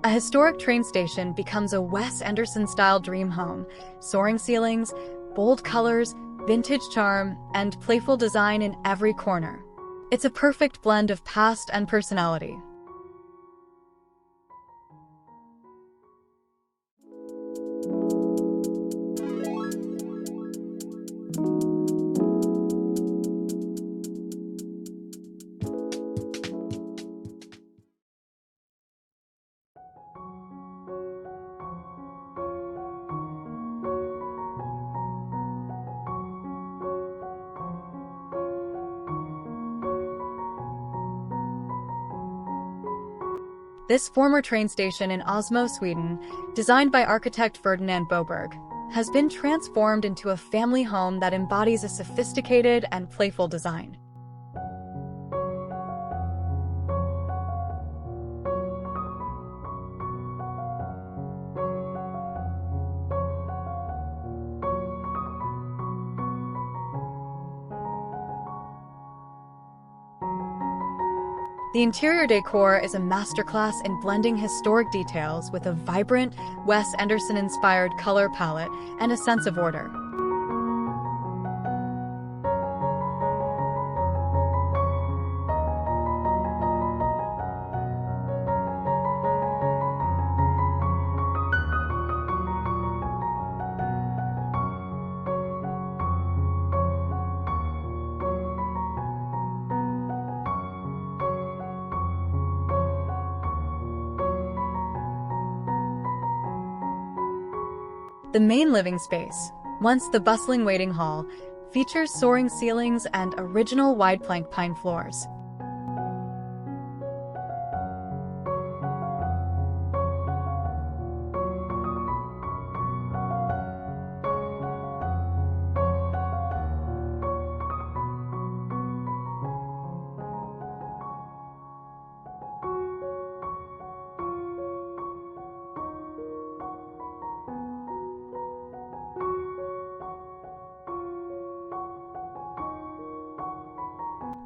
A historic train station becomes a Wes Anderson-style dream home, soaring ceilings, bold colors, vintage charm, and playful design in every corner. It's a perfect blend of past and personality. This former train station in Ösmo, Sweden, designed by architect Ferdinand Boberg, has been transformed into a family home that embodies a sophisticated and playful design. The interior decor is a masterclass in blending historic details with a vibrant, Wes Anderson-inspired color palette and a sense of order. The main living space, once the bustling waiting hall, features soaring ceilings and original wide plank pine floors.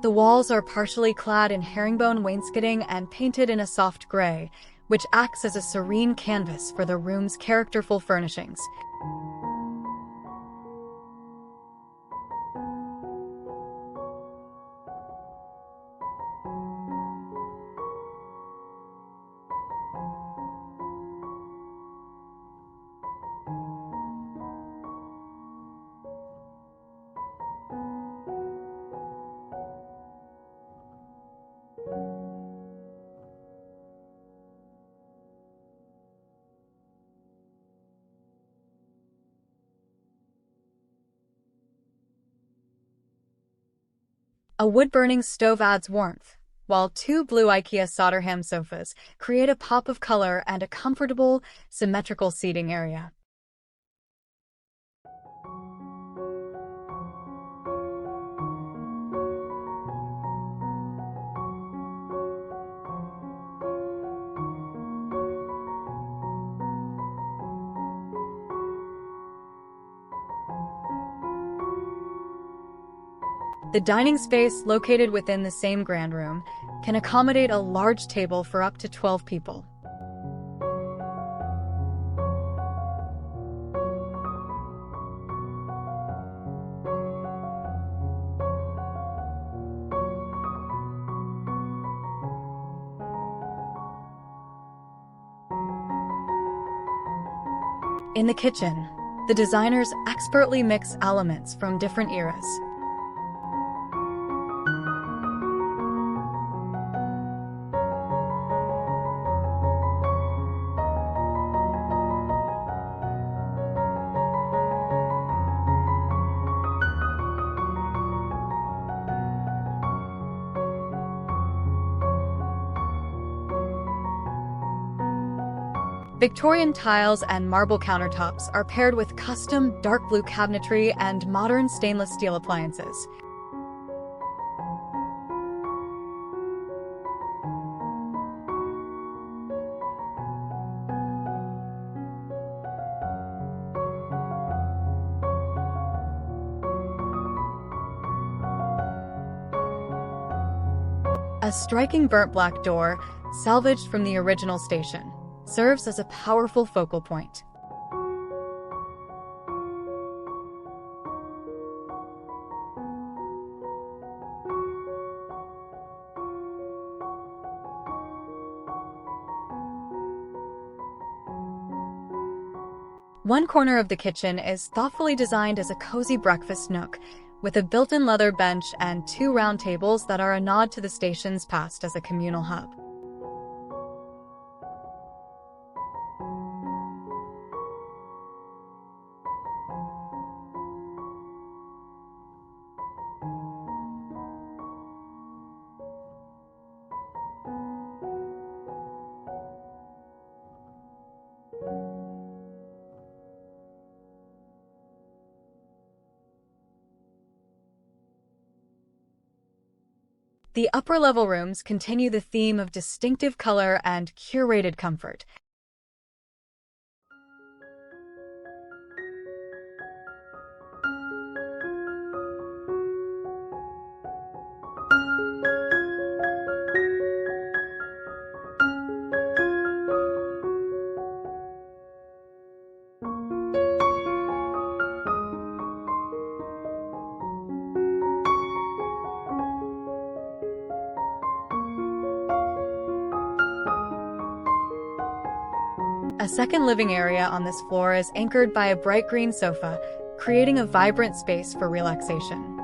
The walls are partially clad in herringbone wainscoting and painted in a soft gray, which acts as a serene canvas for the room's characterful furnishings. A wood-burning stove adds warmth, while two blue IKEA solder ham sofas create a pop of color and a comfortable, symmetrical seating area. The dining space, located within the same grand room, can accommodate a large table for up to 12 people. In the kitchen, the designers expertly mix elements from different eras. Victorian tiles and marble countertops are paired with custom dark blue cabinetry and modern stainless steel appliances. A striking burnt black door, salvaged from the original station, serves as a powerful focal point. One corner of the kitchen is thoughtfully designed as a cozy breakfast nook, with a built-in leather bench and 2 round tables that are a nod to the station's past as a communal hub. The upper-level rooms continue the theme of distinctive color and curated comfort. A second living area on this floor is anchored by a bright green sofa, creating a vibrant space for relaxation.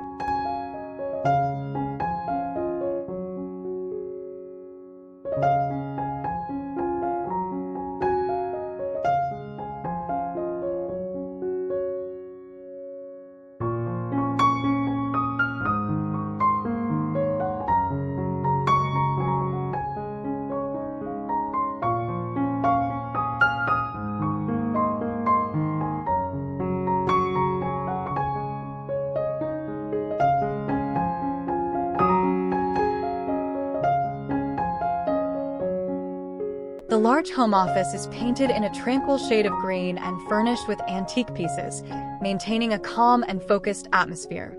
The large home office is painted in a tranquil shade of green and furnished with antique pieces, maintaining a calm and focused atmosphere.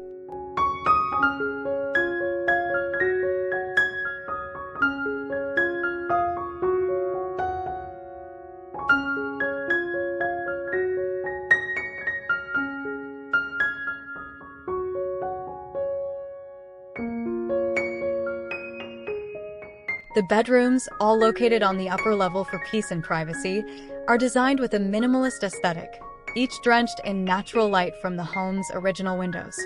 The bedrooms, all located on the upper level for peace and privacy, are designed with a minimalist aesthetic, each drenched in natural light from the home's original windows.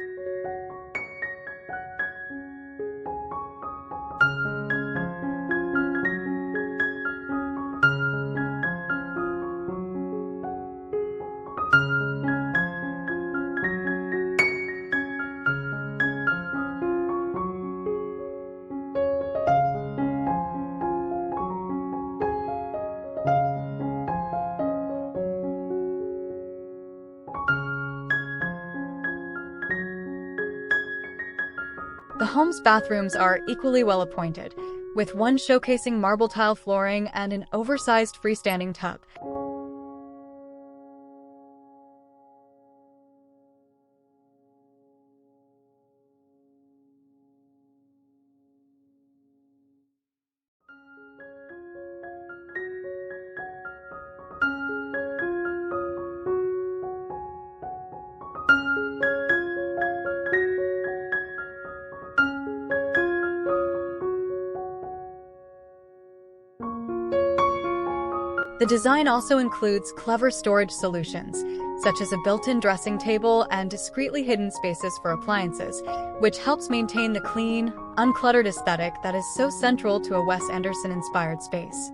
The home's bathrooms are equally well appointed, with one showcasing marble tile flooring and an oversized freestanding tub. The design also includes clever storage solutions, such as a built-in dressing table and discreetly hidden spaces for appliances, which helps maintain the clean, uncluttered aesthetic that is so central to a Wes Anderson-inspired space.